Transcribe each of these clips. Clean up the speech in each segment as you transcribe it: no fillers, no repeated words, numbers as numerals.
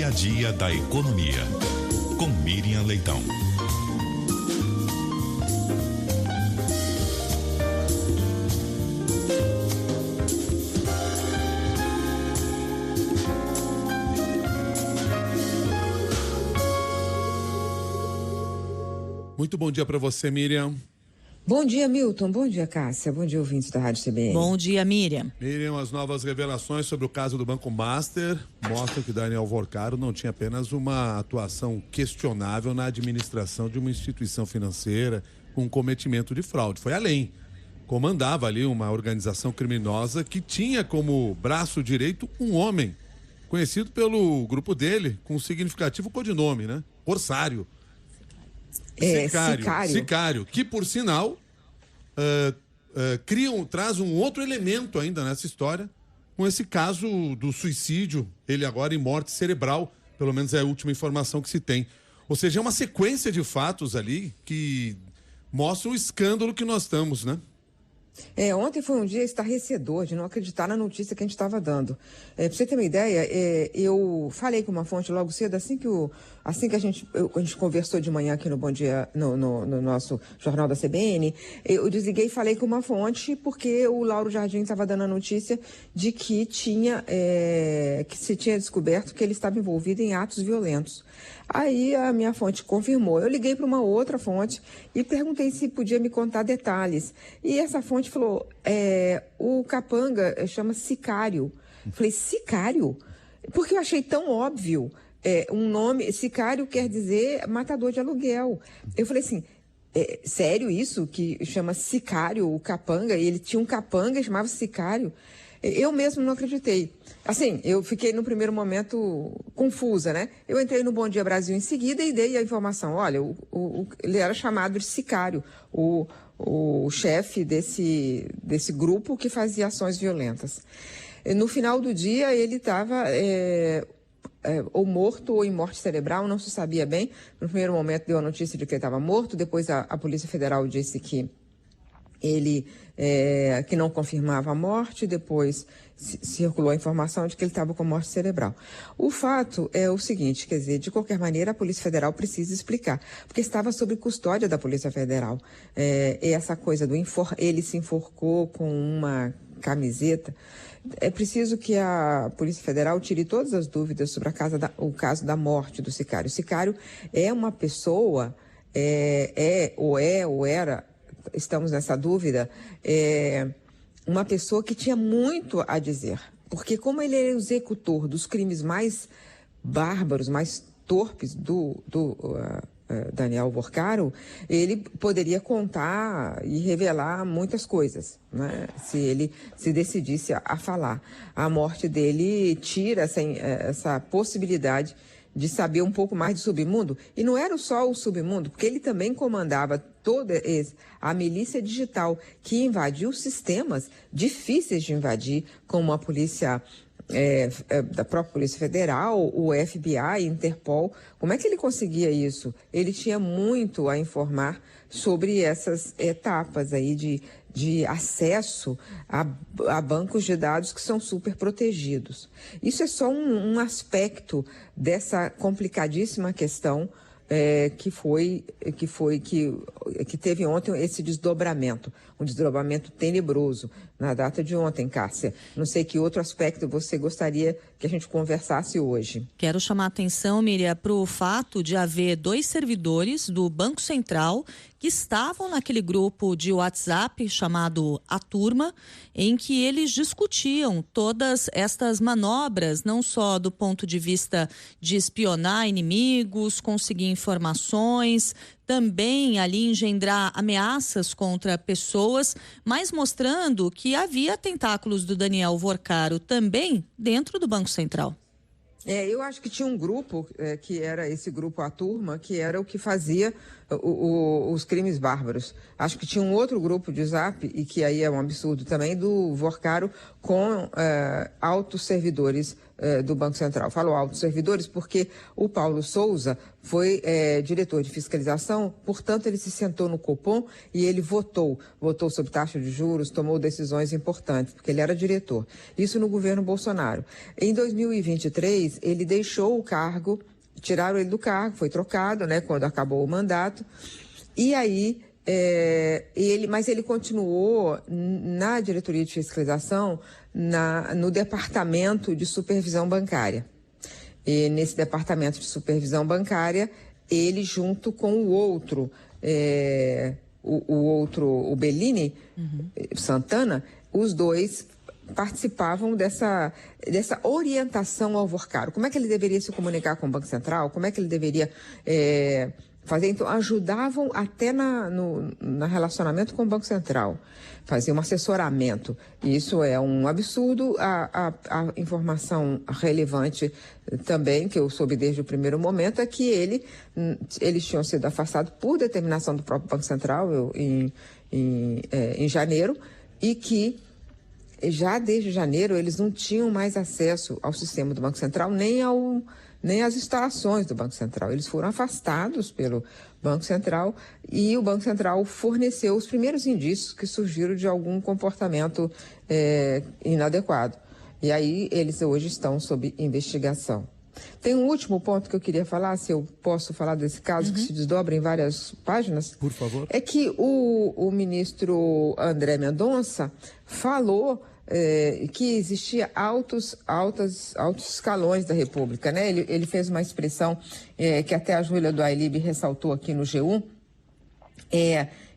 dia a dia da economia. Com Miriam Leitão. Muito bom dia para você, Miriam. Bom dia, Milton. Bom dia, Cássia. Bom dia, ouvintes da Rádio CBN. Bom dia, Miriam. Miriam, as novas revelações sobre o caso do Banco Master mostram que Daniel Vorcaro não tinha apenas uma atuação questionável na administração de uma instituição financeira com cometimento de fraude. Foi além. Comandava ali uma organização criminosa que tinha como braço direito um homem, conhecido pelo grupo dele, com um significativo codinome, né? Corsário. Sicário, que por sinal traz um outro elemento ainda nessa história, com esse caso do suicídio, ele agora em morte cerebral, pelo menos é a última informação que se tem. Ou seja, é uma sequência de fatos ali que mostra o escândalo que nós estamos, né? Ontem foi um dia estarrecedor de não acreditar na notícia que a gente estava dando. Para você ter uma ideia, eu falei com uma fonte logo cedo, assim que a gente conversou de manhã aqui no Bom Dia, no nosso Jornal da CBN, eu desliguei e falei com uma fonte porque o Lauro Jardim estava dando a notícia de que que se tinha descoberto que ele estava envolvido em atos violentos. Aí a minha fonte confirmou. Eu liguei para uma outra fonte e perguntei se podia me contar detalhes. E essa fonte falou, o capanga chama Sicário. Eu falei, Sicário? Porque eu achei tão óbvio. Um nome, Sicário quer dizer matador de aluguel. Eu falei assim, sério isso que chama Sicário, o capanga? E ele tinha um capanga e chamava Sicário? Eu mesmo não acreditei. Assim, eu fiquei no primeiro momento confusa, né? Eu entrei no Bom Dia Brasil em seguida e dei a informação. Olha, ele era chamado de Sicário, o chefe desse grupo que fazia ações violentas. No final do dia, ele estava ou morto ou em morte cerebral, não se sabia bem. No primeiro momento deu a notícia de que ele estava morto, depois a Polícia Federal disse que ele que não confirmava a morte, depois circulou a informação de que ele estava com morte cerebral. O fato é o seguinte, quer dizer, de qualquer maneira a Polícia Federal precisa explicar, porque estava sob custódia da Polícia Federal. Essa coisa ele se enforcou com uma camiseta. É preciso que a Polícia Federal tire todas as dúvidas sobre o caso da morte do Sicário. O Sicário é uma pessoa, ou era, estamos nessa dúvida, uma pessoa que tinha muito a dizer. Porque como ele é o executor dos crimes mais bárbaros, mais torpes do Daniel Vorcaro, ele poderia contar e revelar muitas coisas, né? Se ele se decidisse a falar. A morte dele tira essa possibilidade de saber um pouco mais do submundo. E não era só o submundo, porque ele também comandava toda a milícia digital que invadiu sistemas difíceis de invadir, como a polícia da própria Polícia Federal, o FBI, Interpol. Como é que ele conseguia isso? Ele tinha muito a informar sobre essas etapas aí de acesso a bancos de dados que são super protegidos. Isso é só um aspecto dessa complicadíssima questão que teve ontem esse desdobramento, um desdobramento tenebroso na data de ontem, Cássia. Não sei que outro aspecto você gostaria que a gente conversasse hoje. Quero chamar a atenção, Miriam, para o fato de haver 2 servidores do Banco Central que estavam naquele grupo de WhatsApp chamado A Turma, em que eles discutiam todas estas manobras, não só do ponto de vista de espionar inimigos, conseguir informações, também ali engendrar ameaças contra pessoas, mas mostrando que havia tentáculos do Daniel Vorcaro também dentro do Banco Central. Eu acho que tinha um grupo, que era esse grupo A Turma, que era o que fazia os crimes bárbaros. Acho que tinha um outro grupo de Zap, e que aí é um absurdo também, do Vorcaro com altos servidores do Banco Central. Falo altos servidores porque o Paulo Souza foi diretor de fiscalização, portanto ele se sentou no Copom e ele votou sobre taxa de juros, tomou decisões importantes, porque ele era diretor. Isso no governo Bolsonaro. Em 2023, ele deixou o cargo, tiraram ele do cargo, foi trocado, né, quando acabou o mandato, e aí mas ele continuou na diretoria de fiscalização, no departamento de supervisão bancária. E nesse departamento de supervisão bancária, ele junto com o outro, o Bellini, Santana, os dois participavam dessa orientação ao Vorcaro. Como é que ele deveria se comunicar com o Banco Central? Como é que ele deveria fazer? Então, ajudavam até no relacionamento com o Banco Central, faziam um assessoramento. Isso é um absurdo. A informação relevante também, que eu soube desde o primeiro momento, é que eles tinham sido afastados por determinação do próprio Banco Central em janeiro, e que já desde janeiro eles não tinham mais acesso ao sistema do Banco Central, nem às instalações do Banco Central. Eles foram afastados pelo Banco Central e o Banco Central forneceu os primeiros indícios que surgiram de algum comportamento inadequado. E aí eles hoje estão sob investigação. Tem um último ponto que eu queria falar, se eu posso falar desse caso que se desdobra em várias páginas. Por favor. É que o ministro André Mendonça falou que existia altos escalões da República, né? Ele fez uma expressão que até a Júlia do Ailib ressaltou aqui no G1.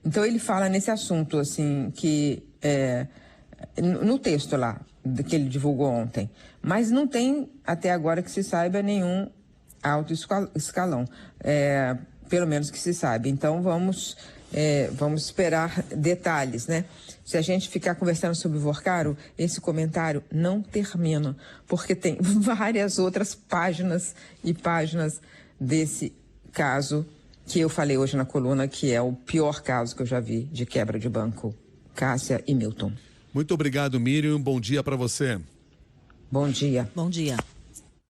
Então ele fala nesse assunto, assim, que no texto lá, que ele divulgou ontem, mas não tem, até agora que se saiba, nenhum alto escalão, pelo menos que se saiba. Então vamos esperar detalhes, né? Se a gente ficar conversando sobre o Vorcaro, esse comentário não termina, porque tem várias outras páginas e páginas desse caso que eu falei hoje na coluna, que é o pior caso que eu já vi de quebra de banco. Cássia e Milton. Muito obrigado, Miriam. Bom dia para você. Bom dia. Bom dia.